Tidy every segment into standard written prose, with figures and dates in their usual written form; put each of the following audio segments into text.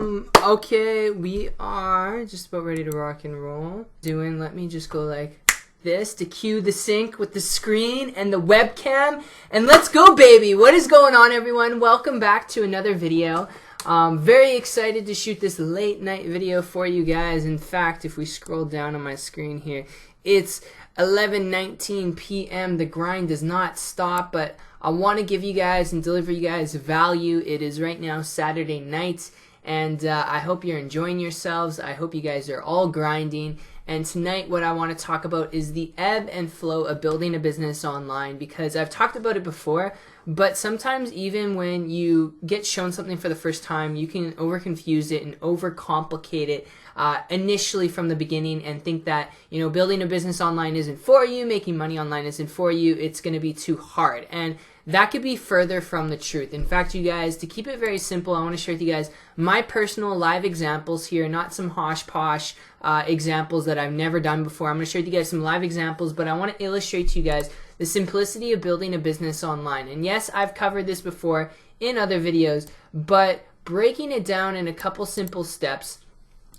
Okay, we are just about ready to rock and roll. Let me just go like this to cue the sync with the screen and the webcam. And let's go, baby! What is going on, everyone? Welcome back to another video. Very excited to shoot this late night video for you guys. In fact, if we scroll down on my screen here, it's 11:19 p.m. The grind does not stop, but I want to give you guys and deliver you guys value. It is right now Saturday night, and I hope you're enjoying yourselves. I hope you guys are all grinding. And tonight what I want to talk about is the ebb and flow of building a business online, because I've talked about it before, but sometimes even when you get shown something for the first time, you can overconfuse it and overcomplicate it initially from the beginning and think that, you know, building a business online isn't for you, making money online isn't for you, it's going to be too hard. And that could be further from the truth. In fact, you guys, to keep it very simple, I want to share with you guys my personal live examples here, not some hosh-posh examples that I've never done before. I'm going to share with you guys some live examples, but I want to illustrate to you guys the simplicity of building a business online. And yes, I've covered this before in other videos, but breaking it down in a couple simple steps,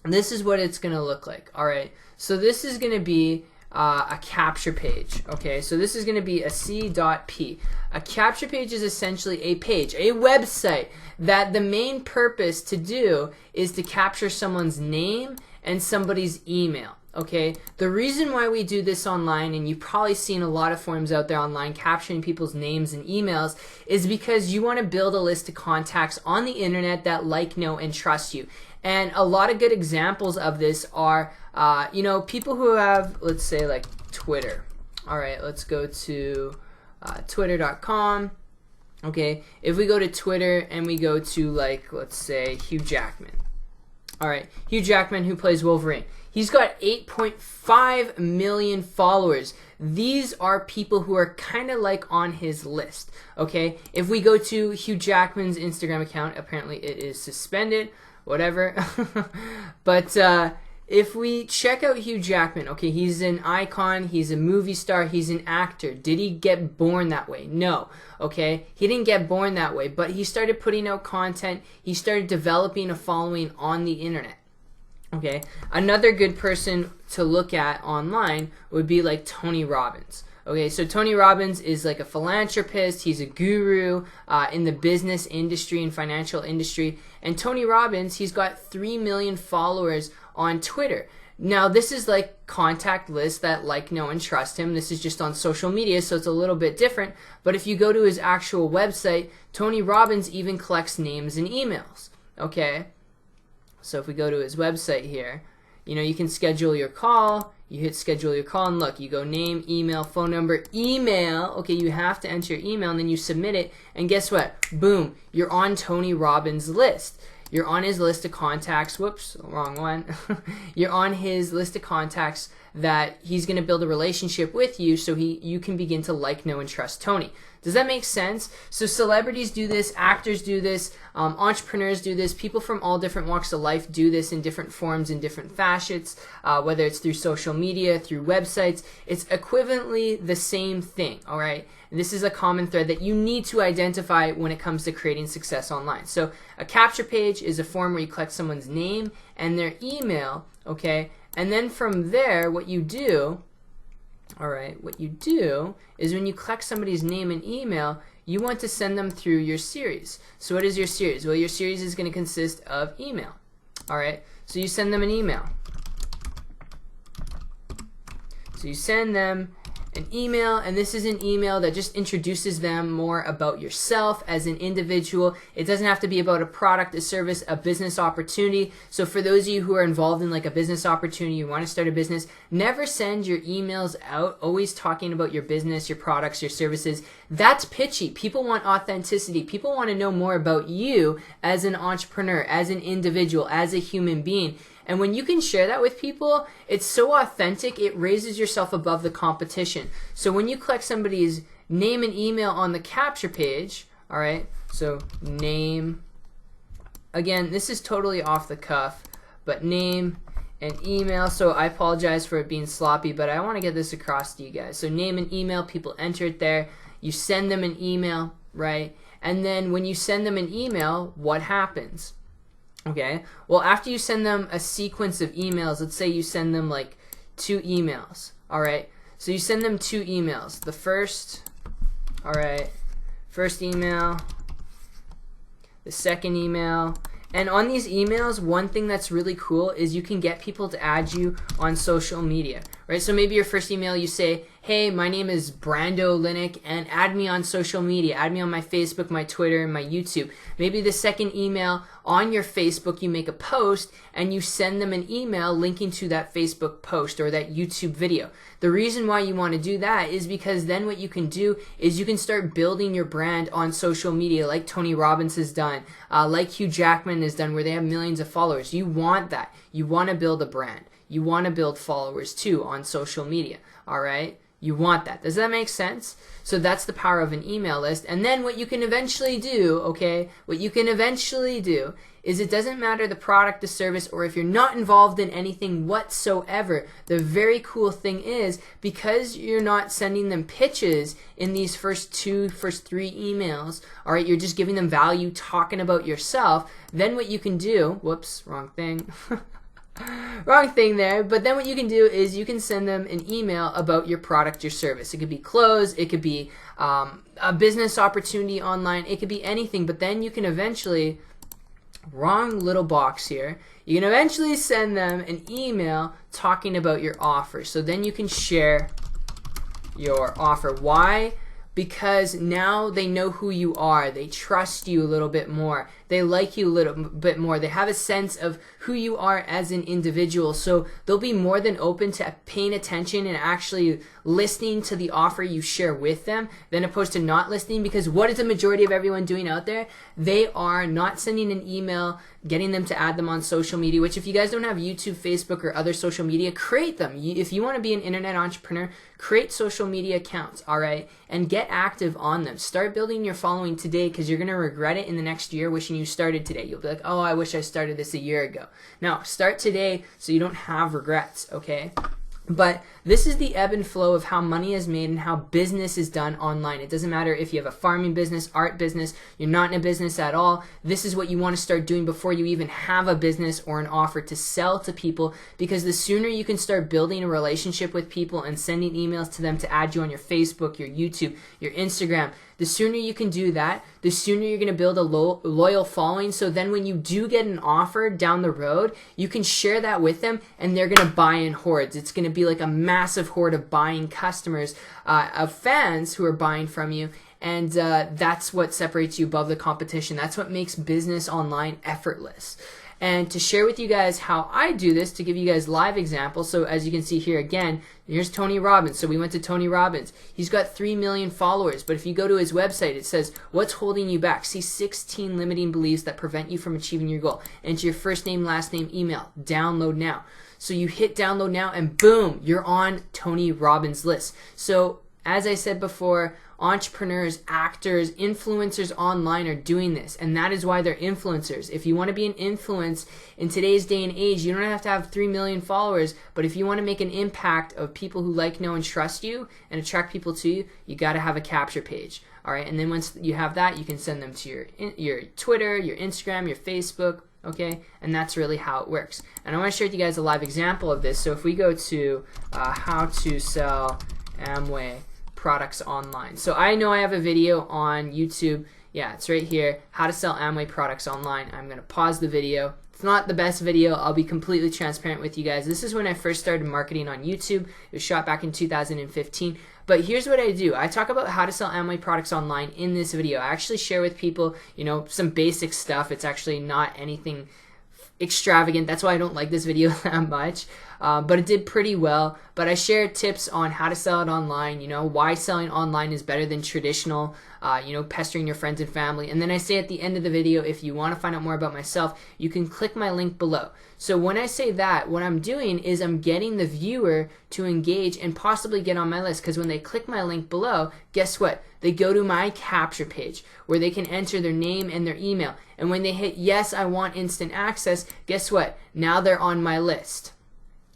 this is what it's going to look like. All right, so this is going to be a capture page. Okay, so this is going to be a C.P. A capture page is essentially a page, a website that the main purpose to do is to capture someone's name and somebody's email. Okay, the reason why we do this online, and you've probably seen a lot of forums out there online capturing people's names and emails, is because you want to build a list of contacts on the internet that like, know, and trust you. And a lot of good examples of this are, you know, people who have, let's say, like Twitter. All right, let's go to twitter.com. Okay, if we go to Twitter and we go to, like, let's say Hugh Jackman. All right, Hugh Jackman, who plays Wolverine. He's got 8.5 million followers. These are people who are kind of like on his list. Okay, if we go to Hugh Jackman's Instagram account, apparently it is suspended, whatever. But if we check out Hugh Jackman, okay, he's an icon, he's a movie star, he's an actor. Did he get born that way? No, okay? He didn't get born that way, but he started putting out content. He started developing a following on the internet. Okay, another good person to look at online would be like Tony Robbins. Okay, so Tony Robbins is like a philanthropist. He's a guru in the business industry and financial industry. And Tony Robbins, he's got 3 million followers on Twitter. Now, this is like contact lists that like, know, and trust him. This is just on social media, so it's a little bit different. But if you go to his actual website, Tony Robbins even collects names and emails. Okay, so if we go to his website here, you know, you can schedule your call. You hit schedule your call, and look, you go name, email, phone number, email. Okay, you have to enter your email, and then you submit it. And guess what? Boom, you're on Tony Robbins' list. You're on his list of contacts. Whoops, wrong one. You're on his list of contacts that he's going to build a relationship with you, so you can begin to like, know, and trust Tony. Does that make sense? So celebrities do this, actors do this, entrepreneurs do this, people from all different walks of life do this in different forms, in different facets, whether it's through social media, through websites. It's equivalently the same thing, all right? This is a common thread that you need to identify when it comes to creating success online. So a capture page is a form where you collect someone's name and their email, okay? And then from there, what you do, all right, what you do is when you collect somebody's name and email, you want to send them through your series. So what is your series? Well, your series is going to consist of email, all right? So you send them an email. So you send them an email, and this is an email that just introduces them more about yourself as an individual. It doesn't have to be about a product, a service, a business opportunity. So for those of you who are involved in like a business opportunity, you want to start a business, never send your emails out always talking about your business, your products, your services. That's pitchy. People want authenticity. People want to know more about you as an entrepreneur, as an individual, as a human being. And when you can share that with people, it's so authentic, it raises yourself above the competition. So when you collect somebody's name and email on the capture page, all right, so name, again, this is totally off the cuff, but name and email, so I apologize for it being sloppy, but I want to get this across to you guys. So name and email, people enter it there, you send them an email, right? And then when you send them an email, what happens? Okay, well, after you send them a sequence of emails, let's say you send them like 2 emails, all right? So you send them 2 emails. The first, all right, first email, the second email. And on these emails, one thing that's really cool is you can get people to add you on social media, right? So maybe your first email, you say, hey, my name is Brando Linick, and add me on social media. Add me on my Facebook, my Twitter, and my YouTube. Maybe the second email, on your Facebook, you make a post, and you send them an email linking to that Facebook post or that YouTube video. The reason why you want to do that is because then what you can do is you can start building your brand on social media like Tony Robbins has done, like Hugh Jackman has done, where they have millions of followers. You want that. You want to build a brand. You want to build followers too on social media, all right? You want that. Does that make sense? So that's the power of an email list. And then what you can eventually do, okay, what you can eventually do is it doesn't matter the product, the service, or if you're not involved in anything whatsoever. The very cool thing is because you're not sending them pitches in these first 3 emails, all right, you're just giving them value, talking about yourself. Then what you can do, whoops, wrong thing. Wrong thing there, but then what you can do is you can send them an email about your product, your service. It could be clothes, it could be a business opportunity online, it could be anything, but then you can eventually, wrong little box here, you can eventually send them an email talking about your offer. So then you can share your offer. Why? Because now they know who you are. They trust you a little bit more. They like you a little bit more. They have a sense of who you are as an individual. So they'll be more than open to paying attention and actually listening to the offer you share with them than opposed to not listening. Because what is the majority of everyone doing out there? They are not sending an email, getting them to add them on social media, which if you guys don't have YouTube, Facebook, or other social media, create them. If you want to be an internet entrepreneur, create social media accounts, all right? And get active on them. Start building your following today because you're going to regret it in the next year wishing you started today. You'll be like, oh, I wish I started this a year ago. Now, start today so you don't have regrets, okay? But this is the ebb and flow of how money is made and how business is done online. It doesn't matter if you have a farming business, art business, you're not in a business at all. This is what you want to start doing before you even have a business or an offer to sell to people, because the sooner you can start building a relationship with people and sending emails to them to add you on your Facebook, your YouTube, your Instagram, the sooner you can do that, the sooner you're going to build a loyal following. So then when you do get an offer down the road, you can share that with them and they're going to buy in hordes. It's going to be like a massive horde of buying customers, of fans who are buying from you. And that's what separates you above the competition. That's what makes business online effortless. And to share with you guys how I do this, to give you guys live examples. So as you can see here again, here's Tony Robbins. So we went to Tony Robbins. He's got 3 million followers, but if you go to his website, it says, what's holding you back? See 16 limiting beliefs that prevent you from achieving your goal. Enter your first name, last name, email. Download now. So you hit download now and boom, you're on Tony Robbins' list. So as I said before, entrepreneurs, actors, influencers online are doing this, and that is why they're influencers. If you want to be an influence in today's day and age, you don't have to have 3 million followers, but if you want to make an impact of people who like, know, and trust you and attract people to you, you got to have a capture page. All right, and then once you have that, you can send them to your Twitter, your Instagram, your Facebook, okay? And that's really how it works. And I want to share with you guys a live example of this. So if we go to how to sell Amway products online. So I know I have a video on YouTube. Yeah, it's right here, how to sell Amway products online. I'm going to pause the video. It's not the best video. I'll be completely transparent with you guys. This is when I first started marketing on YouTube. It was shot back in 2015. But here's what I do. I talk about how to sell Amway products online in this video. I actually share with people, you know, some basic stuff. It's actually not anything extravagant. That's why I don't like this video that much. But it did pretty well. But I share tips on how to sell it online, you know, why selling online is better than traditional, you know, pestering your friends and family. And then I say at the end of the video, if you want to find out more about myself, you can click my link below. So when I say that, what I'm doing is I'm getting the viewer to engage and possibly get on my list, because when they click my link below, guess what? They go to my capture page where they can enter their name and their email. And when they hit yes, I want instant access, guess what? Now they're on my list.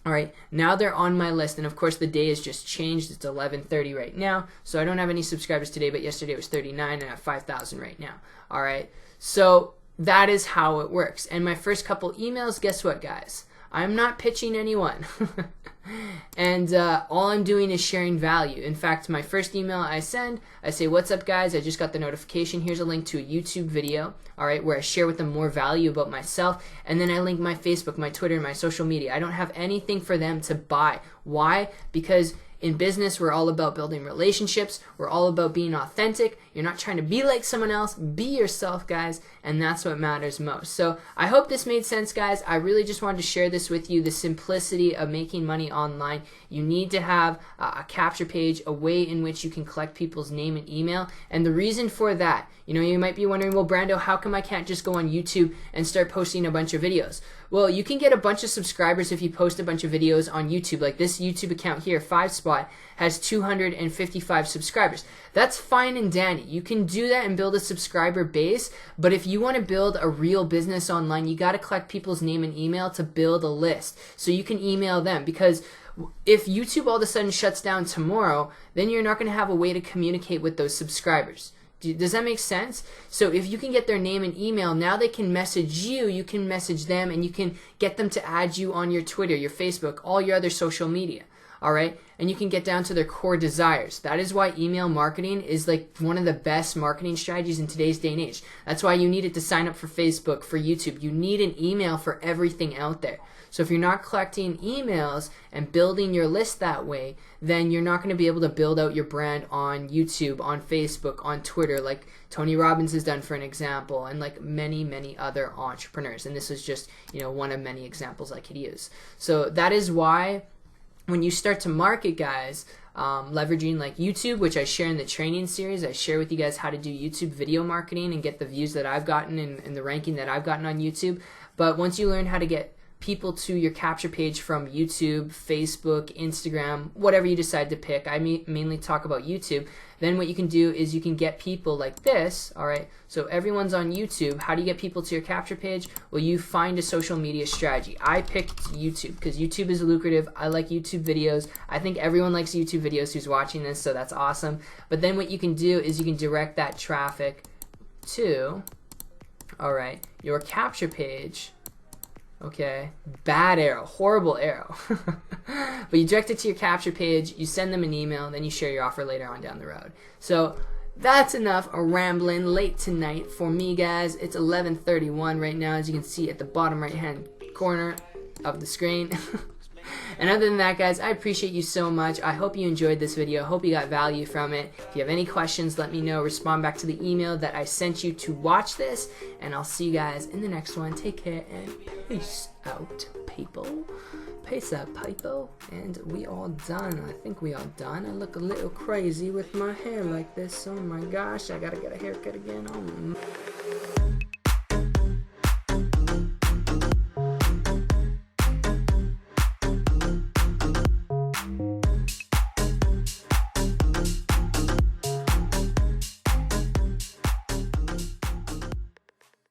All right, now they're on my list, and of course the day has just changed. It's 11:30 right now, so I don't have any subscribers today, but yesterday it was 39 and I have 5,000 right now. All right, so that is how it works. And my first couple emails, guess what, guys? I'm not pitching anyone. And all I'm doing is sharing value. In fact, my first email I send, I say, what's up, guys? I just got the notification. Here's a link to a YouTube video, all right, where I share with them more value about myself. And then I link my Facebook, my Twitter, my social media. I don't have anything for them to buy. Why? Because in business, we're all about building relationships. We're all about being authentic. You're not trying to be like someone else. Be yourself, guys, and that's what matters most. So I hope this made sense, guys. I really just wanted to share this with you, the simplicity of making money online. You need to have a capture page, a way in which you can collect people's name and email. And the reason for that, you might be wondering, well, Brando, how come I can't just go on YouTube and start posting a bunch of videos? Well, you can get a bunch of subscribers if you post a bunch of videos on YouTube. Like this YouTube account here, 5spot, has 255 subscribers. That's fine and dandy. You can do that and build a subscriber base, but if you want to build a real business online, you got to collect people's name and email to build a list so you can email them, because if YouTube all of a sudden shuts down tomorrow, then you're not going to have a way to communicate with those subscribers. Does that make sense? So if you can get their name and email, now they can message you, you can message them, and you can get them to add you on your Twitter, your Facebook, all your other social media. All right, and you can get down to their core desires. That is why email marketing is like one of the best marketing strategies in today's day and age. That's why you needed to sign up for Facebook, for YouTube. You need an email for everything out there. So if you're not collecting emails and building your list that way, then you're not going to be able to build out your brand on YouTube, on Facebook, on Twitter, like Tony Robbins has done, for an example, and like many, many other entrepreneurs. And this is just, one of many examples I could use. So that is why when you start to market, guys, leveraging like YouTube, which I share in the training series, I share with you guys how to do YouTube video marketing and get the views that I've gotten and the ranking that I've gotten on YouTube. But once you learn how to get people to your capture page from YouTube, Facebook, Instagram, whatever you decide to pick, I mainly talk about YouTube, then what you can do is you can get people like this, all right? So everyone's on YouTube. How do you get people to your capture page? Well, you find a social media strategy. I picked YouTube because YouTube is lucrative. I like YouTube videos. I think everyone likes YouTube videos who's watching this, so that's awesome. But then what you can do is you can direct that traffic to, all right, your capture page. Okay, bad arrow, horrible arrow. But you direct it to your capture page, you send them an email, then you share your offer later on down the road. So that's enough rambling late tonight for me, guys. It's 11:31 right now, as you can see at the bottom right hand corner of the screen. And other than that, guys, I appreciate you so much. I hope you enjoyed this video. I hope you got value from it. If you have any questions, let me know. Respond back to the email that I sent you to watch this. And I'll see you guys in the next one. Take care and peace out, people. Peace out, people. And we all done. I think we all done. I look a little crazy with my hair like this. Oh my gosh, I gotta get a haircut again. Oh.